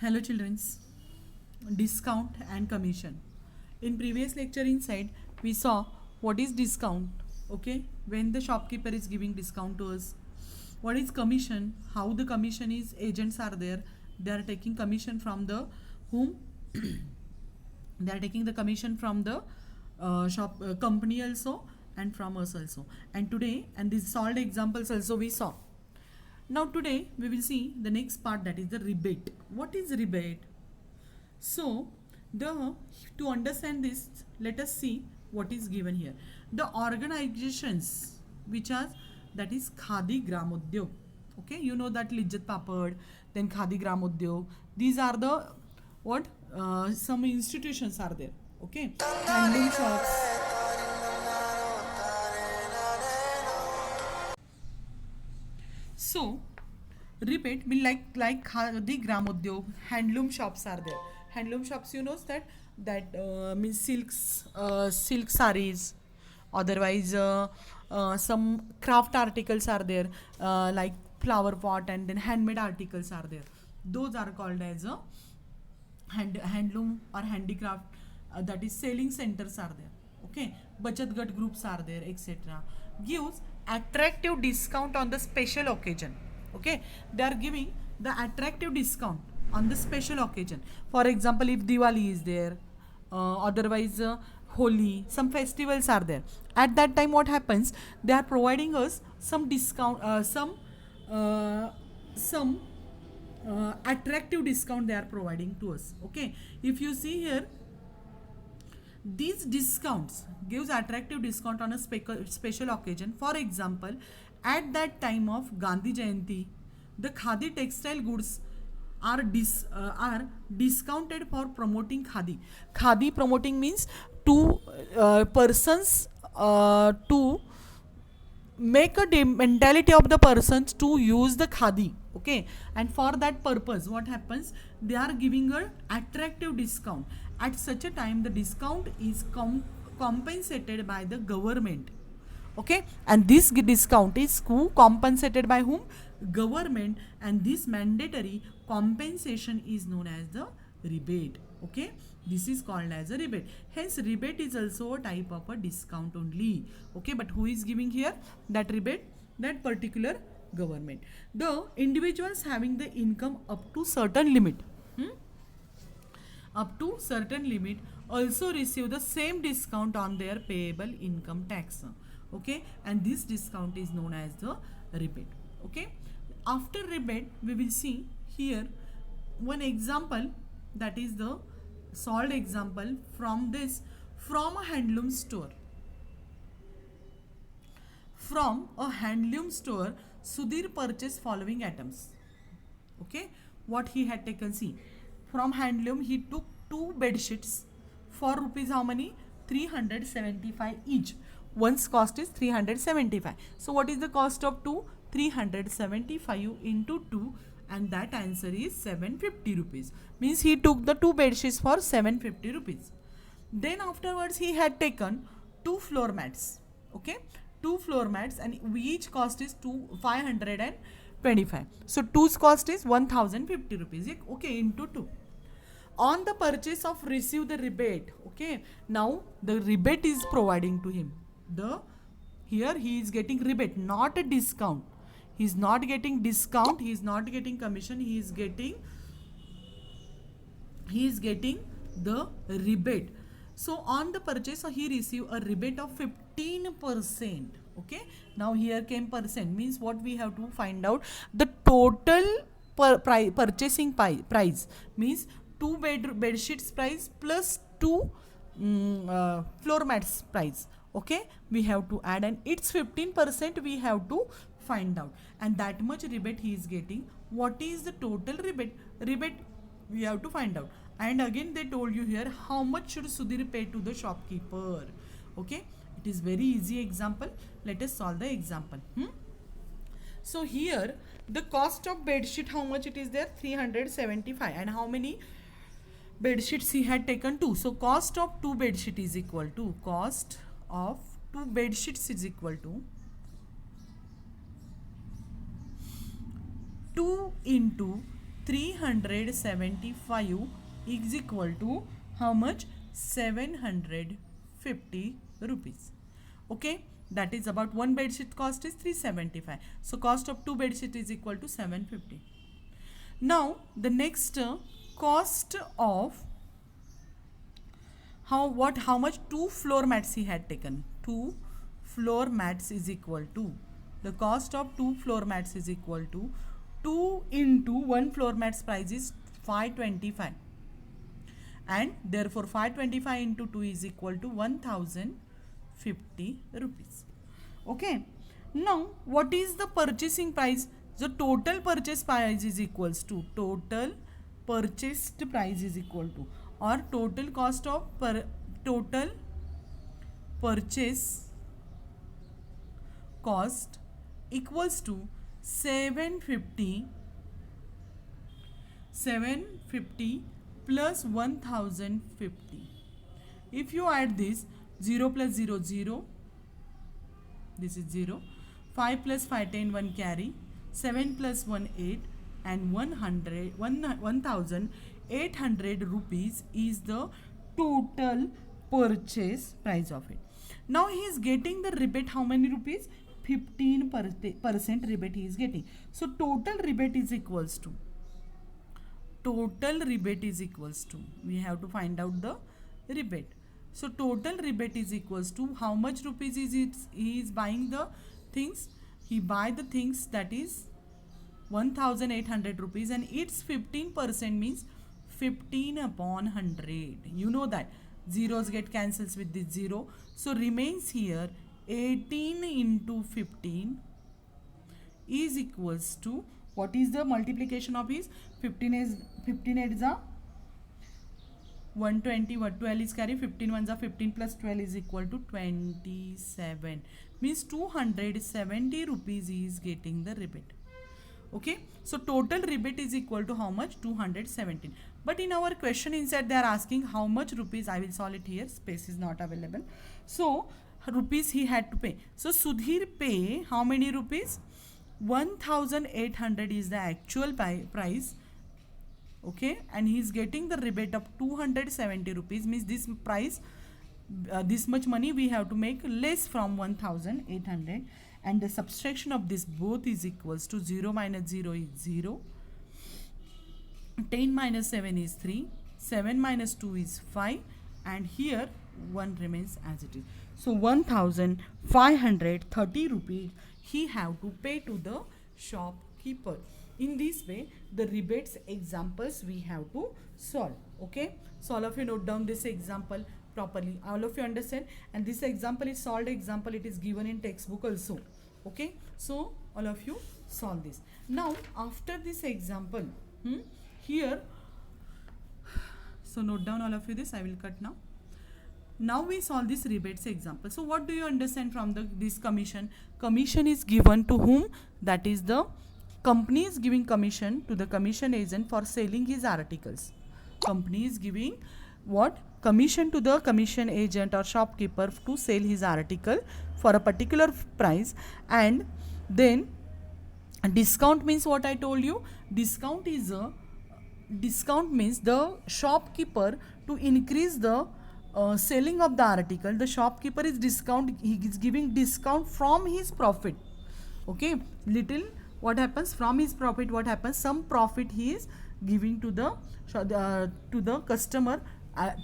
Hello childrens, discount and commission. In previous lecture inside we saw what is discount, okay, when the shopkeeper is giving discount to us. What is commission, how the commission is, agents are there, they are taking commission from the whom, they are taking the commission from the shop company also and from us also. And today, and these solved examples also we saw. Now today we will see the next part, that is the rebate. What is rebate? So the to understand this, let us see what is given here. The organizations which are, that is Khadi Gramodyog. Okay, you know that Lijjat Papad, then Khadi Gramodyog. These are the what some institutions are there. Okay, handloom shops. So repeat mean like Khadi Gramodyog, handloom shops are there. Handloom shops, you know that means silk sarees. Otherwise, some craft articles are there, like flower pot, and then handmade articles are there. Those are called as a handloom or handicraft, that is selling centers are there. Okay, bachat gat groups are there, etc. Gives attractive discount on the special occasion. Okay, they are giving the attractive discount on the special occasion. For example, if Diwali is there, otherwise Holi, some festivals are there. At that time, what happens? They are providing us some discount, uh, some attractive discount they are providing to us. Okay, if you see here, these discounts gives attractive discount on a special occasion. For example, at that time of Gandhi Jayanti, the Khadi textile goods are discounted for promoting Khadi. Khadi promoting means two persons to make a mentality of the persons to use the khadi. Okay, and for that purpose what happens, they are giving a attractive discount. At such a time the discount is compensated by the government. Okay, and this discount is compensated by whom? Government. And this mandatory compensation is known as the rebate. Okay, this is called as a rebate. Hence rebate is also a type of a discount only. Okay, but who is giving here that rebate? That particular government. The individuals having the income up to certain limit, up to certain limit, also receive the same discount on their payable income tax. Okay, and this discount is known as the rebate. Okay, after rebate we will see here one example, that is the solved example from this. From a handloom store, from a handloom store, Sudhir purchased following items. Okay, what he had taken, see, from handloom he took two bed sheets for rupees how many? 375 each. One's cost is 375. So what is the cost of two? 375 into 2, and that answer is 750 rupees. Means he took the two bed sheets for 750 rupees. Then afterwards he had taken two floor mats. Okay, two floor mats, and each cost is 525. So two's cost is 1050 rupees. Okay, into 2. On the purchase of receive the rebate. Okay, now the rebate is providing to him. The here he is getting rebate, not a discount. He is not getting discount, he is not getting commission, he is getting the rebate. So on the purchase he receive a rebate of 15%. Okay, now here came percent, means what we have to find out? The total purchasing price, means two bed sheets price plus two floor mats price. Okay, we have to add, and it's 15% we have to find out, and that much rebate he is getting. What is the total rebate we have to find out. And again they told you here how much should Sudhir pay to the shopkeeper. Okay, it is very easy example. Let us solve the example. So here the cost of bed sheet, how much it is there? 375. And how many bed sheets he had taken? 2. So cost of 2 bed sheet is equal to, cost of 2 bed sheets is equal to 2 into 375 is equal to how much? 750 rupees. Okay, that is about one bed sheet cost is 375. So cost of two bed sheet is equal to 750. Now the next cost of how much two floor mats he had taken. Two floor mats is equal to, the cost of two floor mats is equal to 2 into one floor mats price is 525, and therefore 525 into 2 is equal to 1050 rupees. Okay, now what is the purchasing price? The total purchase price is equals to, total purchased price is equal to, or total cost of total purchase cost equals to 750 plus 1050. If you add this, 0 plus 0 0, this is 0, 5 plus 5 10 1 carry, 7 plus 1 8, and 1800 rupees is the total purchase price of it. Now he is getting the rebate, how many rupees? 15% rebate he is getting. So total rebate is equals to, we have to find out the rebate. So total rebate is equals to how much rupees is it? He is buying the things. He buy the things, that is 1800 rupees, and its 15% means 15 upon 100. You know that zeros get cancels with this 0. So remains here 18 into 15 is equals to, what is the multiplication of his? 15 is 120, 12 is carry, 15 ones are 15 plus 12 is equal to 27. Means 270 rupees is getting the rebate. Okay, so total rebate is equal to how much? 217. But in our question inside they are asking how much rupees. I will solve it here, space is not available. So rupees he had to pay. So Sudhir pay how many rupees? 1800 is the actual price. Okay, and he is getting the rebate of 270 rupees. Means this price, this much money we have to make less from 1800, and the subtraction of this both is equals to 0 minus 0 is 0, 10 minus 7 is 3, 7 minus 2 is 5, and here 1 remains as it is. So 1530 rupees he have to pay to the shopkeeper. In this way the rebates examples we have to solve. Okay, so all of you note down this example properly. All of you understand, and this example is solved example, it is given in textbook also. Okay, so all of you solve this. Now after this example, here, so note down all of you this, I will cut now. Now we solve this rebates example. So what do you understand from this commission? Commission is given to whom? That is the company is giving commission to the commission agent for selling his articles. Company is giving what? Commission to the commission agent or shopkeeper to sell his article for a particular price. And then discount means what I told you. Discount means the shopkeeper to increase the selling of the article. The shopkeeper is he is giving discount from his profit. Okay, little, what happens from his profit, what happens, some profit he is giving to the customer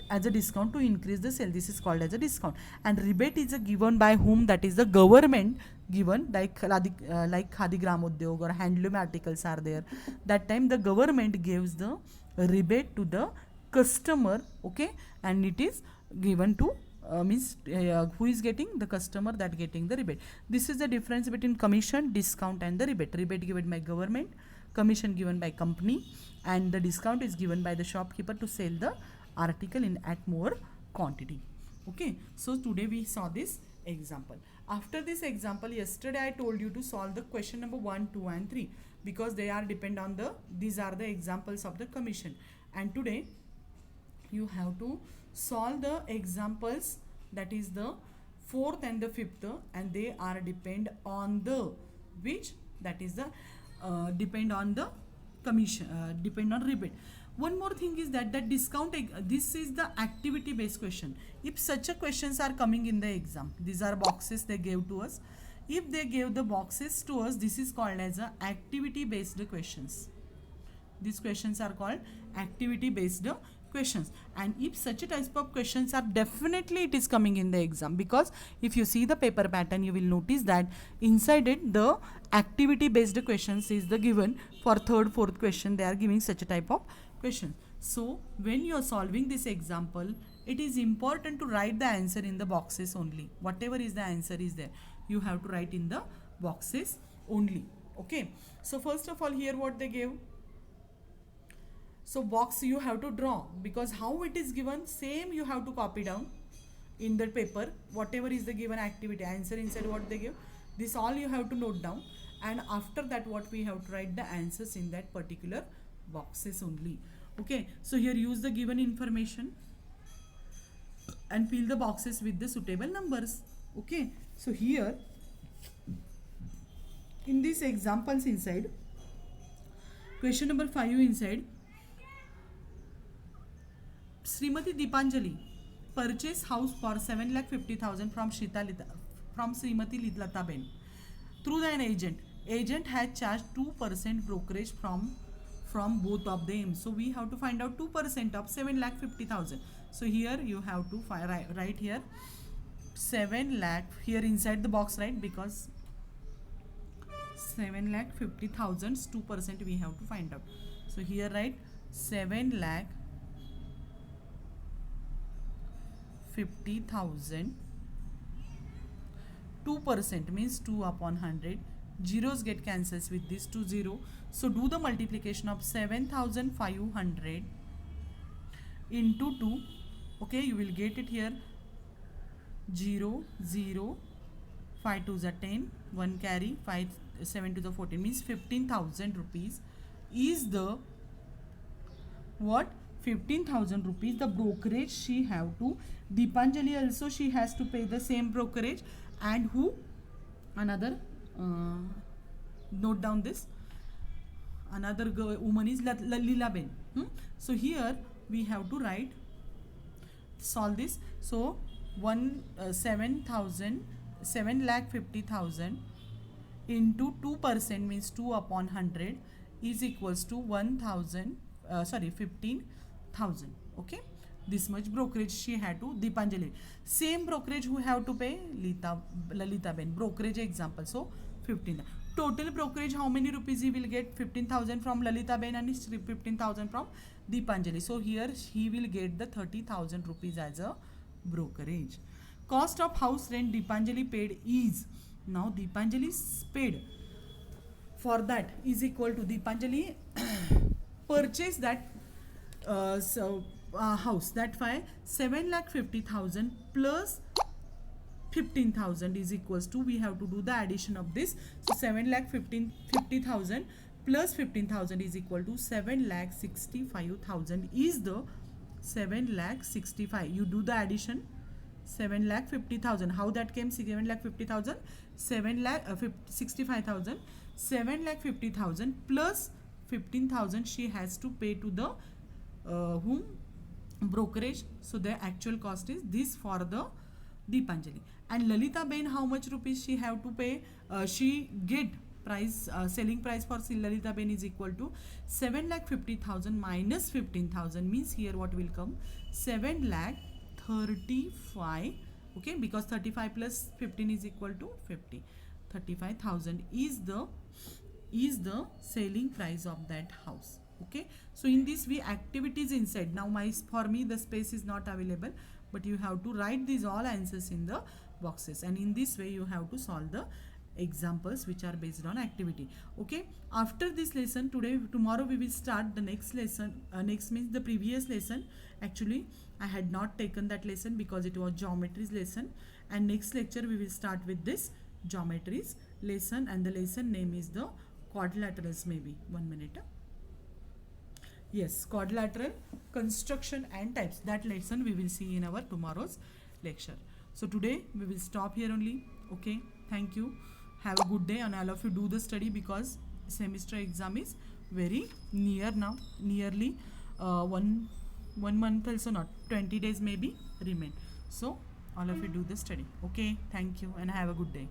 as a discount to increase the sale. This is called as a discount. And rebate is given by whom? That is the government given, like Khadi Gramodyog or handloom articles are there. That time the government gives the rebate to the customer. Okay, and it is given to who is getting? The customer that getting the rebate. This is the difference between commission, discount and the rebate. Rebate given by government, commission given by company, and the discount is given by the shopkeeper to sell the article at more quantity. Okay, so today we saw this example. After this example, yesterday I told you to solve the question number 1, 2 and 3 because they are depend on these are the examples of the commission. And today you have to solve the examples, that is the 4th and the 5th, and they are depend on the which, that is the depend on the commission, depend on rebate. One more thing is that discount, this is the activity based question. If such a questions are coming in the exam, these are boxes they gave to us. If they gave the boxes to us, this is called as a activity based questions. These questions are called activity based questions. And if such a type of questions are, definitely it is coming in the exam, because if you see the paper pattern, you will notice that inside it the activity based questions is the given. For third, fourth question they are giving such a type of question. So when you are solving this example, it is important to write the answer in the boxes only. Whatever is the answer is there, you have to write in the boxes only. Okay, so first of all, here what they gave. So box you have to draw, because how it is given, same you have to copy down in the paper. Whatever is the given activity, answer inside what they give, this all you have to note down. And after that, what we have to write the answers in that particular boxes only. Okay, so here use the given information and fill the boxes with the suitable numbers. Okay, so here in these examples inside, question number 5 inside, Srimati Deepanjali purchased house for 7,50,000 from Srimati Lataben through an agent. Agent had charged 2% brokerage from both of them. So we have to find out 2% of 7,50,000. So here you have to write here 7 lakh here inside the box, right? Because 7,50,000 2% we have to find out. So here write 7,50,000. 2% means 2 upon 100. Zeros get cancels with this 2 0. So do the multiplication of 7,500 into 2. Okay, you will get it here 0 0 5 2s are 10, 1 carry, 5 7 to the 14 means 15,000 rupees is the what? 15,000 rupees the brokerage she have to. Deepanjali also she has to pay the same brokerage. And who? Another note down this. Another woman is Leelaben. So here we have to write, solve this. So 7,50,000 into 2% means 2 upon 100 is equals to 15,000. Okay, this much brokerage she had to Deepanjali. Same brokerage who have to pay Lalita Ben. Brokerage example. So 15. Total brokerage how many rupees he will get? 15,000 from Lalita Ben and 15,000 from Deepanjali. So here he will get the 30,000 rupees as a brokerage. Cost of house rent Deepanjali paid is, now Deepanjali paid for that is equal to Deepanjali purchase that house, that 7,50,000 plus 15,000 is equals to, we have to do the addition of this. So 7,50,000 plus 15,000 is equal to 7,65,000 is the 7,65,000. You do the addition. 7,50,000. How that came? 7,50,000. 7,65,000. 7,50,000 plus 15,000 she has to pay to the whom? Brokerage. So the actual cost is this for the Deepanjali. And Lalita Ben, how much rupees she have to pay? She get price, selling price for Lalita Ben is equal to 7,50,000 minus 15,000 means here what will come? 7,35,000. Okay, because 35 plus 15 is equal to 50. 35,000 is the selling price of that house. Okay, so in this we activities inside. Now for me the space is not available, but you have to write these all answers in the boxes, and in this way you have to solve the examples which are based on activity. Okay, after this lesson tomorrow we will start the next lesson. Next means the previous lesson. Actually I had not taken that lesson because it was geometry's lesson, and next lecture we will start with this geometry's lesson, and the lesson name is the quadrilaterals. Maybe 1 minute. Yes, quadrilateral construction and types. That lesson we will see in our tomorrow's lecture. So today we will stop here only. Okay, thank you. Have a good day, and all of you do the study because semester exam is very near now, nearly one month also not, 20 days maybe remain. So all of you do the study. Okay, thank you and have a good day.